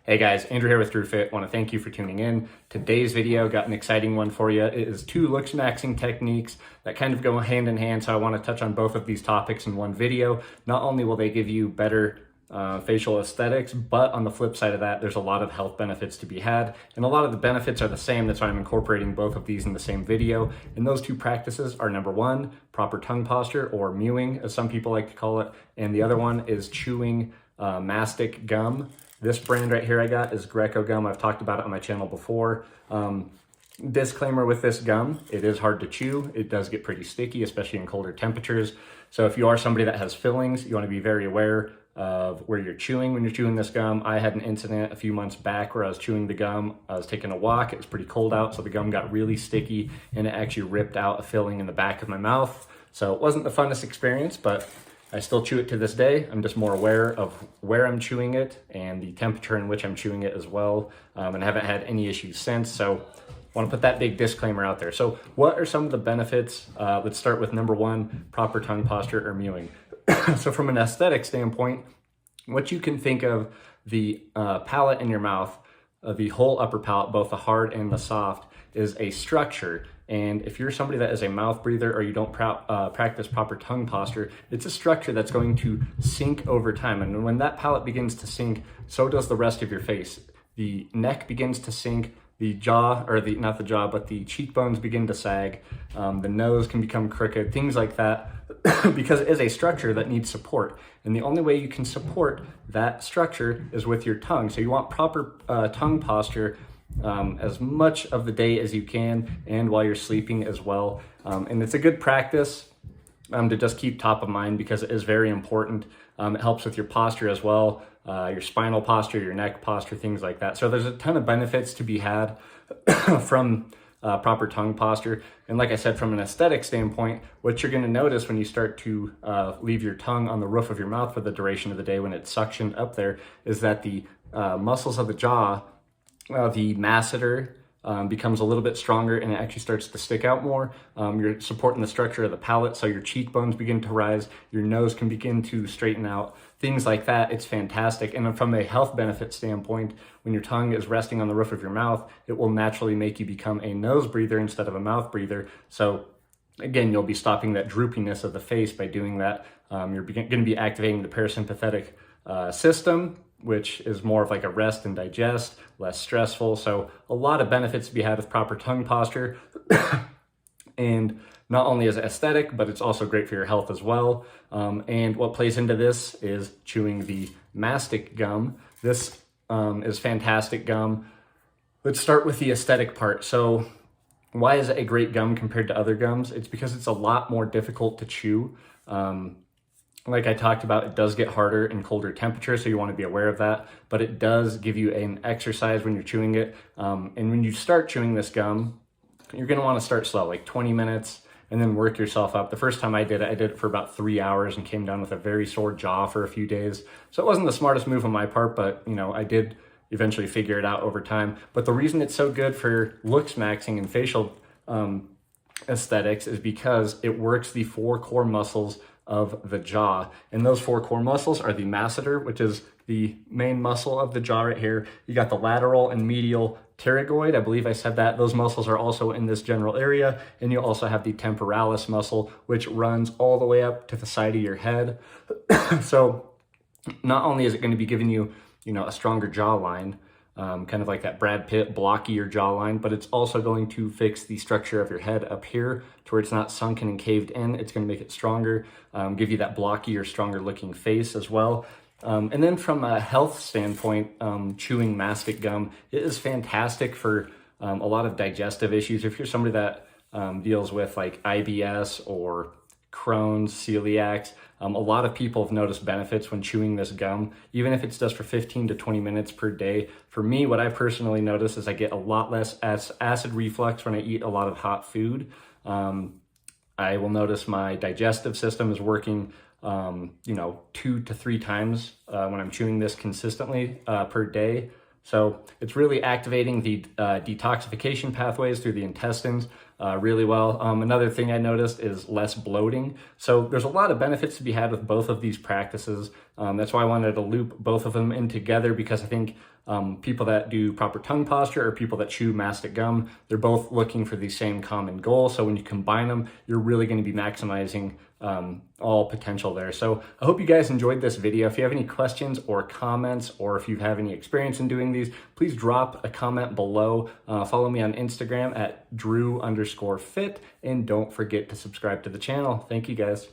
Hey guys, Andrew here with DrewFit. Want to thank you for tuning in. Today's video got an exciting one for you. It is 2 Looksmaxxing techniques that kind of go hand in hand, so I want to touch on both of these topics in one video. Not only will they give you better facial aesthetics, but on the flip side of that, there's a lot of health benefits to be had, and a lot of the benefits are the same. That's why I'm incorporating both of these in the same video. And those 2 practices are number 1, proper tongue posture, or mewing, as some people like to call it, and the other one is chewing Mastic gum. This brand right here I got is Greco gum. I've talked about it on my channel before. Disclaimer with this gum, it is hard to chew. It does get pretty sticky, especially in colder temperatures. So if you are somebody that has fillings, you want to be very aware of where you're chewing when you're chewing this gum. I had an incident a few months back where I was chewing the gum. I was taking a walk. It was pretty cold out, so the gum got really sticky and it actually ripped out a filling in the back of my mouth. So it wasn't the funnest experience, but I still chew it to this day. I'm just more aware of where I'm chewing it and the temperature in which I'm chewing it as well. And I haven't had any issues since. So I want to put that big disclaimer out there. So what are some of the benefits? Let's start with number 1, proper tongue posture or mewing. So from an aesthetic standpoint, what you can think of the palate in your mouth, the whole upper palate, both the hard and the soft, is a structure. And if you're somebody that is a mouth breather or you don't practice proper tongue posture, it's a structure that's going to sink over time. And when that palate begins to sink, so does the rest of your face. The neck begins to sink, the jaw, or not the jaw, but the cheekbones begin to sag, the nose can become crooked, things like that, because it is a structure that needs support. And the only way you can support that structure is with your tongue. So you want proper tongue posture as much of the day as you can, and while you're sleeping as well. And it's a good practice to just keep top of mind because it is very important. It helps with your posture as well, your spinal posture, your neck posture, things like that. So there's a ton of benefits to be had from proper tongue posture. And like I said, from an aesthetic standpoint, what you're going to notice when you start to leave your tongue on the roof of your mouth for the duration of the day when it's suctioned up there is that the muscles of the jaw, the masseter, becomes a little bit stronger and it actually starts to stick out more. You're supporting the structure of the palate, so your cheekbones begin to rise, your nose can begin to straighten out, things like that. It's fantastic. And from a health benefit standpoint, when your tongue is resting on the roof of your mouth, it will naturally make you become a nose breather instead of a mouth breather. So again, you'll be stopping that droopiness of the face by doing that. You're going to be activating the parasympathetic system, which is more of like a rest and digest, less stressful. So a lot of benefits to be had with proper tongue posture. And not only is it aesthetic, but it's also great for your health as well. And what plays into this is chewing the Mastic gum. This is fantastic gum. Let's start with the aesthetic part. So why is it a great gum compared to other gums? It's because it's a lot more difficult to chew. Like I talked about, it does get harder in colder temperatures, so you want to be aware of that, but it does give you an exercise when you're chewing it. And when you start chewing this gum, you're going to want to start slow, like 20 minutes, and then work yourself up. The first time I did it for about 3 hours and came down with a very sore jaw for a few days. So it wasn't the smartest move on my part, but I did eventually figure it out over time. But the reason it's so good for Looksmaxxing and facial aesthetics is because it works the 4 core muscles of the jaw. And those 4 core muscles are the masseter, which is the main muscle of the jaw right here. You got the lateral and medial pterygoid. I believe I said that. Those muscles are also in this general area. And you also have the temporalis muscle, which runs all the way up to the side of your head. So not only is it going to be giving you, a stronger jawline, kind of like that Brad Pitt blockier jawline, but it's also going to fix the structure of your head up here to where it's not sunken and caved in. It's going to make it stronger, give you that blockier, stronger looking face as well. And then from a health standpoint, chewing Mastic gum, it is fantastic for a lot of digestive issues. If you're somebody that deals with like IBS or Crohn's, celiacs, a lot of people have noticed benefits when chewing this gum, even if it's just for 15 to 20 minutes per day. For me, what I personally notice is I get a lot less acid reflux when I eat a lot of hot food. I will notice my digestive system is working 2 to 3 times when I'm chewing this consistently per day. So it's really activating the detoxification pathways through the intestines. really well. Another thing I noticed is less bloating. So there's a lot of benefits to be had with both of these practices. That's why I wanted to loop both of them in together, because I think people that do proper tongue posture or people that chew mastic gum, they're both looking for the same common goal. So when you combine them, you're really going to be maximizing all potential there. So I hope you guys enjoyed this video. If you have any questions or comments, or if you have any experience in doing these, please drop a comment below. Follow me on Instagram at Drew_fit, and don't forget to subscribe to the channel. Thank you guys.